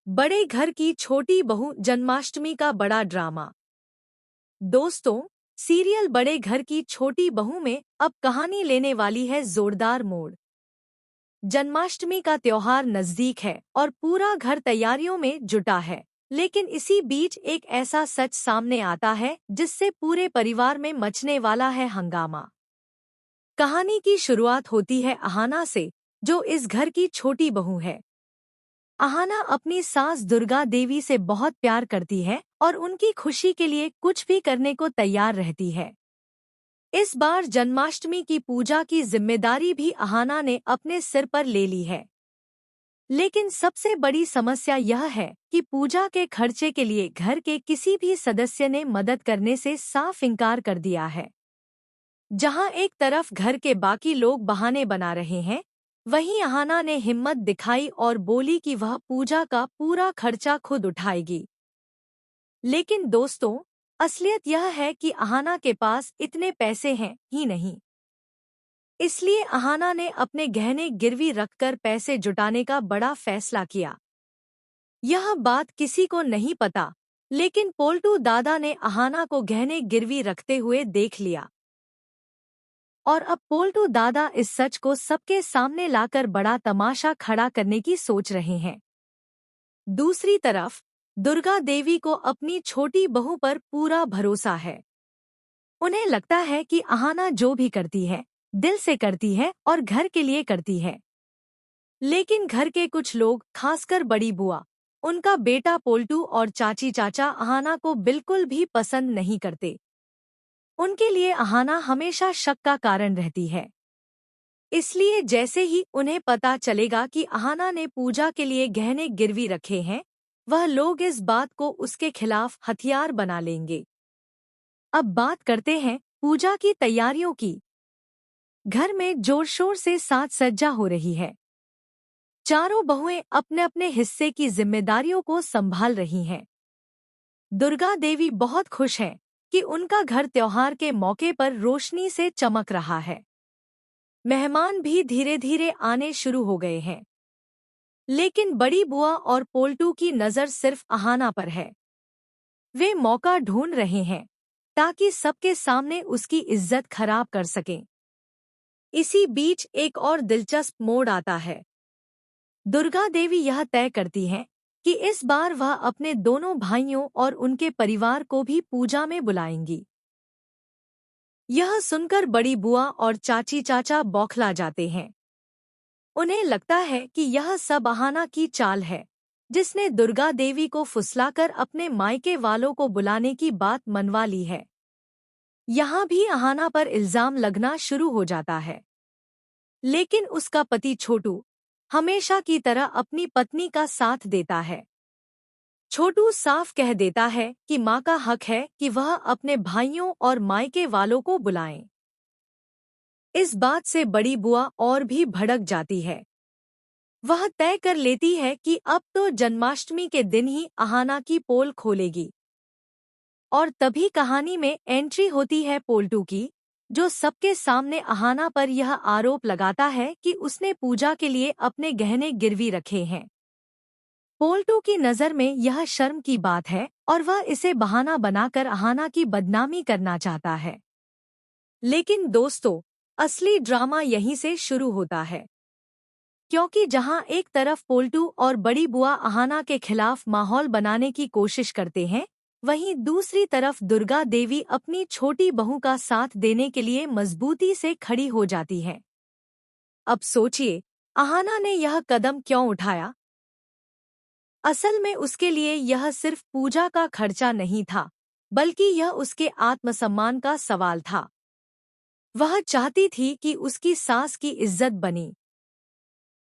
बड़े घर की छोटी बहू जन्माष्टमी का बड़ा ड्रामा। दोस्तों, सीरियल बड़े घर की छोटी बहू में अब कहानी लेने वाली है जोरदार मोड़। जन्माष्टमी का त्योहार नजदीक है और पूरा घर तैयारियों में जुटा है। लेकिन इसी बीच एक ऐसा सच सामने आता है जिससे पूरे परिवार में मचने वाला है हंगामा। कहानी की शुरुआत होती है अहाना से, जो इस घर की छोटी बहू है। अहाना अपनी सास दुर्गा देवी से बहुत प्यार करती है और उनकी खुशी के लिए कुछ भी करने को तैयार रहती है। इस बार जन्माष्टमी की पूजा की जिम्मेदारी भी अहाना ने अपने सिर पर ले ली है। लेकिन सबसे बड़ी समस्या यह है कि पूजा के खर्चे के लिए घर के किसी भी सदस्य ने मदद करने से साफ इनकार कर दिया है। जहां एक तरफ घर के बाकी लोग बहाने बना रहे हैं, वहीं अहाना ने हिम्मत दिखाई और बोली कि वह पूजा का पूरा खर्चा खुद उठाएगी। लेकिन दोस्तों, असलियत यह है कि अहाना के पास इतने पैसे हैं ही नहीं। इसलिए अहाना ने अपने गहने गिरवी रखकर पैसे जुटाने का बड़ा फैसला किया। यह बात किसी को नहीं पता, लेकिन पोल्टू दादा ने अहाना को गहने गिरवी रखते हुए देख लिया। और अब पोल्टू दादा इस सच को सबके सामने लाकर बड़ा तमाशा खड़ा करने की सोच रहे हैं। दूसरी तरफ दुर्गा देवी को अपनी छोटी बहू पर पूरा भरोसा है। उन्हें लगता है कि अहाना जो भी करती है, दिल से करती है और घर के लिए करती है। लेकिन घर के कुछ लोग, खासकर बड़ी बुआ, उनका बेटा पोल्टू और चाची चाचा अहाना को बिल्कुल भी पसंद नहीं करते। उनके लिए अहाना हमेशा शक का कारण रहती है। इसलिए जैसे ही उन्हें पता चलेगा कि अहाना ने पूजा के लिए गहने गिरवी रखे हैं, वह लोग इस बात को उसके खिलाफ हथियार बना लेंगे। अब बात करते हैं पूजा की तैयारियों की। घर में जोर शोर से साज सज्जा हो रही है। चारों बहुएं अपने अपने हिस्से की जिम्मेदारियों को संभाल रही हैं। दुर्गा देवी बहुत खुश है कि उनका घर त्योहार के मौके पर रोशनी से चमक रहा है। मेहमान भी धीरे धीरे आने शुरू हो गए हैं। लेकिन बड़ी बुआ और पोल्टू की नज़र सिर्फ अहाना पर है। वे मौका ढूंढ रहे हैं ताकि सबके सामने उसकी इज्जत खराब कर सकें। इसी बीच एक और दिलचस्प मोड़ आता है। दुर्गा देवी यह तय करती हैं कि इस बार वह अपने दोनों भाइयों और उनके परिवार को भी पूजा में बुलाएंगी। यह सुनकर बड़ी बुआ और चाची चाचा बौखला जाते हैं। उन्हें लगता है कि यह सब अहाना की चाल है, जिसने दुर्गा देवी को फुसलाकर अपने मायके वालों को बुलाने की बात मनवा ली है। यहाँ भी अहाना पर इल्जाम लगना शुरू हो जाता है। लेकिन उसका पति छोटू हमेशा की तरह अपनी पत्नी का साथ देता है। छोटू साफ कह देता है कि माँ का हक है कि वह अपने भाइयों और मायके वालों को बुलाएं। इस बात से बड़ी बुआ और भी भड़क जाती है। वह तय कर लेती है कि अब तो जन्माष्टमी के दिन ही अहाना की पोल खोलेगी। और तभी कहानी में एंट्री होती है पोल्टू की, जो सबके सामने अहाना पर यह आरोप लगाता है कि उसने पूजा के लिए अपने गहने गिरवी रखे हैं। पोल्टू की नज़र में यह शर्म की बात है और वह इसे बहाना बनाकर अहाना की बदनामी करना चाहता है। लेकिन दोस्तों, असली ड्रामा यहीं से शुरू होता है। क्योंकि जहां एक तरफ पोल्टू और बड़ी बुआ अहाना के खिलाफ माहौल बनाने की कोशिश करते हैं, वहीं दूसरी तरफ दुर्गा देवी अपनी छोटी बहू का साथ देने के लिए मजबूती से खड़ी हो जाती है। अब सोचिए, अहाना ने यह कदम क्यों उठाया? असल में उसके लिए यह सिर्फ पूजा का खर्चा नहीं था, बल्कि यह उसके आत्मसम्मान का सवाल था। वह चाहती थी कि उसकी सास की इज्जत बनी,